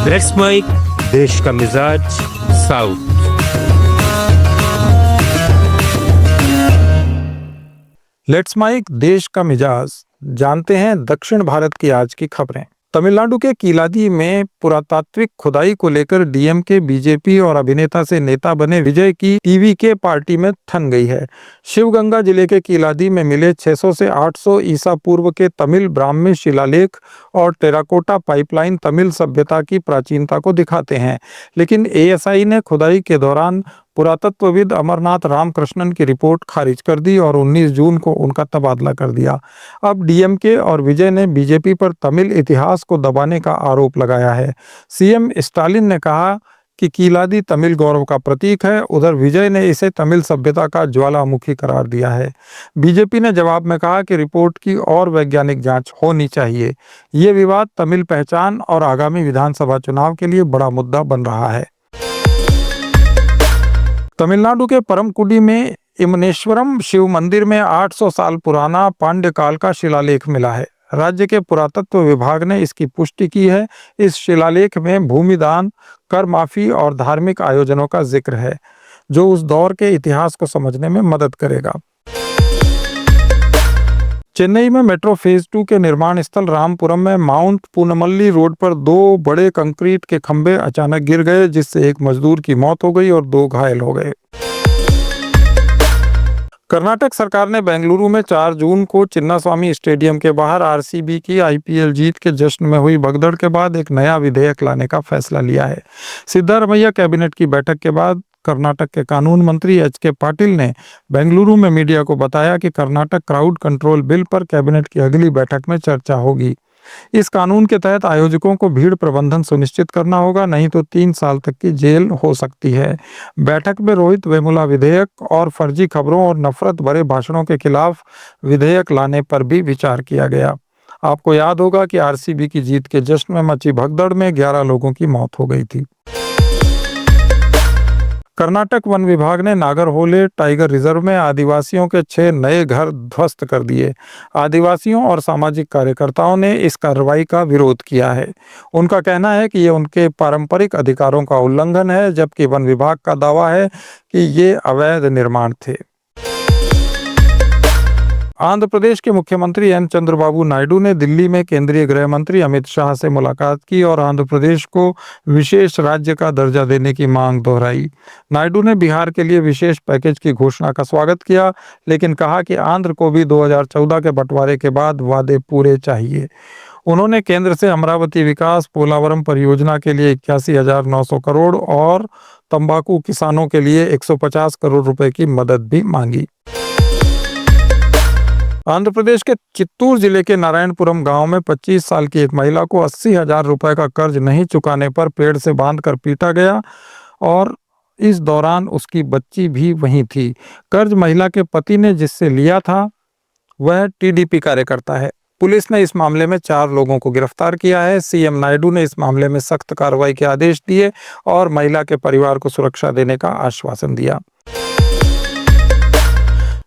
Let's mic देश का मिजाज साउथ। लेट्स माइक देश का मिजाज, जानते हैं दक्षिण भारत की आज की खबरें। तमिलनाडु के कीलादी में पुरातात्विक खुदाई को लेकर डीएमके, बीजेपी और अभिनेता से नेता बने विजय की टीवीके पार्टी में थन गई है। शिवगंगा जिले के कीलादी में मिले 600 से 800 ईसा पूर्व के तमिल ब्राह्मी शिलालेख और टेराकोटा पाइपलाइन तमिल सभ्यता की प्राचीनता को दिखाते हैं, लेकिन एएसआई ने खुदाई के दौरान पुरातत्वविद अमरनाथ रामकृष्णन की रिपोर्ट खारिज कर दी और 19 जून को उनका तबादला कर दिया। अब डीएमके और विजय ने बीजेपी पर तमिल इतिहास को दबाने का आरोप लगाया है। सीएम स्टालिन ने कहा कि कीलादी तमिल गौरव का प्रतीक है, उधर विजय ने इसे तमिल सभ्यता का ज्वालामुखी करार दिया है। बीजेपी ने जवाब में कहा कि रिपोर्ट की और वैज्ञानिक जांच होनी चाहिए। ये विवाद तमिल पहचान और आगामी विधानसभा चुनाव के लिए बड़ा मुद्दा बन रहा है। तमिलनाडु के परमकुडी में इमनेश्वरम शिव मंदिर में 800 साल पुराना पांड्य काल का शिलालेख मिला है। राज्य के पुरातत्व विभाग ने इसकी पुष्टि की है। इस शिलालेख में भूमिदान, कर माफी और धार्मिक आयोजनों का जिक्र है, जो उस दौर के इतिहास को समझने में मदद करेगा। चेन्नई में मेट्रो फेज 2 के निर्माण स्थल रामपुरम में माउंट पूनमल्ली रोड पर 2 बड़े कंक्रीट के खंभे अचानक गिर गए, जिससे एक मजदूर की मौत हो गई और 2 घायल हो गए। कर्नाटक सरकार ने बेंगलुरु में 4 जून को चिन्नास्वामी स्टेडियम के बाहर आरसीबी की आईपीएल जीत के जश्न में हुई भगदड़ के बाद एक नया विधेयक लाने का फैसला लिया है। सिद्धारमैया कैबिनेट की बैठक के बाद कर्नाटक के कानून मंत्री एच.के. पाटिल ने बेंगलुरु में मीडिया को बताया कि कर्नाटक क्राउड कंट्रोल बिल पर कैबिनेट की अगली बैठक में चर्चा होगी। इस कानून के तहत आयोजकों को भीड़ प्रबंधन सुनिश्चित करना होगा, नहीं तो 3 साल तक की जेल हो सकती है। बैठक में रोहित वेमुला विधेयक और फर्जी खबरों और नफरत भरे भाषणों के खिलाफ विधेयक लाने पर भी विचार किया गया। आपको याद होगा कि आरसीबी की जीत के जश्न में मची भगदड़ में 11 लोगों की मौत हो गई थी। कर्नाटक वन विभाग ने नागरहोले टाइगर रिजर्व में आदिवासियों के 6 नए घर ध्वस्त कर दिए। आदिवासियों और सामाजिक कार्यकर्ताओं ने इस कार्रवाई का विरोध किया है। उनका कहना है कि ये उनके पारंपरिक अधिकारों का उल्लंघन है, जबकि वन विभाग का दावा है कि ये अवैध निर्माण थे। आंध्र प्रदेश के मुख्यमंत्री एन चंद्रबाबू नायडू ने दिल्ली में केंद्रीय गृह मंत्री अमित शाह से मुलाकात की और आंध्र प्रदेश को विशेष राज्य का दर्जा देने की मांग दोहराई। नायडू ने बिहार के लिए विशेष पैकेज की घोषणा का स्वागत किया, लेकिन कहा कि आंध्र को भी 2014 के बंटवारे के बाद वादे पूरे चाहिए। उन्होंने केंद्र से अमरावती विकास पोलावरम परियोजना के लिए 81,900 करोड़ और तंबाकू किसानों के लिए 150 करोड़ रुपए की मदद भी मांगी। आंध्र प्रदेश के चित्तूर जिले के नारायणपुरम गांव में 25 साल की एक महिला को 80,000 रुपए का कर्ज नहीं चुकाने पर पेड़ से बांधकर पीटा गया और इस दौरान उसकी बच्ची भी वहीं थी। कर्ज महिला के पति ने जिससे लिया था वह टीडीपी कार्यकर्ता है। पुलिस ने इस मामले में 4 लोगों को गिरफ्तार किया है। सीएम नायडू ने इस मामले में सख्त कार्रवाई के आदेश दिए और महिला के परिवार को सुरक्षा देने का आश्वासन दिया।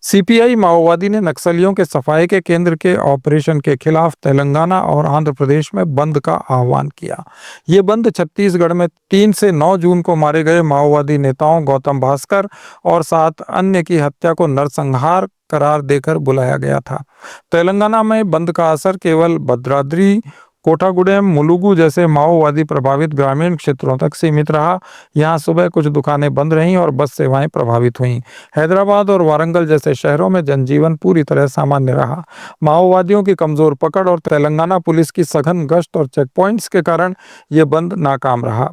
सीपीआई माओवादी ने नक्सलियों के सफाई के केंद्र के ऑपरेशन के खिलाफ तेलंगाना और आंध्र प्रदेश में बंद का आह्वान किया। ये बंद छत्तीसगढ़ में 3 से 9 जून को मारे गए माओवादी नेताओं गौतम भास्कर और 7 अन्य की हत्या को नरसंहार करार देकर बुलाया गया था। तेलंगाना में बंद का असर केवल भद्राद्री, कोठागुडेम, मुलुगु जैसे माओवादी प्रभावित ग्रामीण क्षेत्रों तक सीमित रहा। यहां सुबह कुछ दुकानें बंद रहीं और बस सेवाएं प्रभावित हुईं। हैदराबाद और वारंगल जैसे शहरों में जनजीवन पूरी तरह सामान्य रहा। माओवादियों की कमजोर पकड़ और तेलंगाना पुलिस की सघन गश्त और चेक पॉइंट्स के कारण ये बंद नाकाम रहा।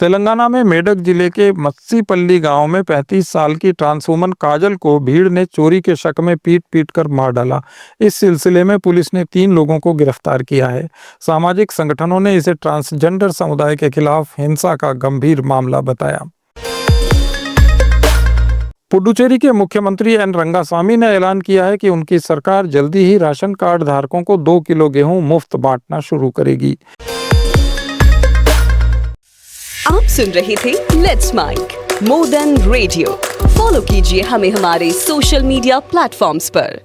तेलंगाना में मेडक जिले के मत्सीपल्ली गांव में 35 साल की ट्रांसवुमन काजल को भीड़ ने चोरी के शक में पीट कर मार डाला। इस सिलसिले में पुलिस ने 3 लोगों को गिरफ्तार किया है। सामाजिक संगठनों ने इसे ट्रांसजेंडर समुदाय के खिलाफ हिंसा का गंभीर मामला बताया। पुडुचेरी के मुख्यमंत्री एन रंगास्वामी ने ऐलान किया है कि उनकी सरकार जल्दी ही राशन कार्ड धारकों को 2 किलो गेहूं मुफ्त बांटना शुरू करेगी। आप सुन रहे थे let's mike more than radio. Follow कीजिए हमें हमारे सोशल मीडिया प्लेटफॉर्म्स पर।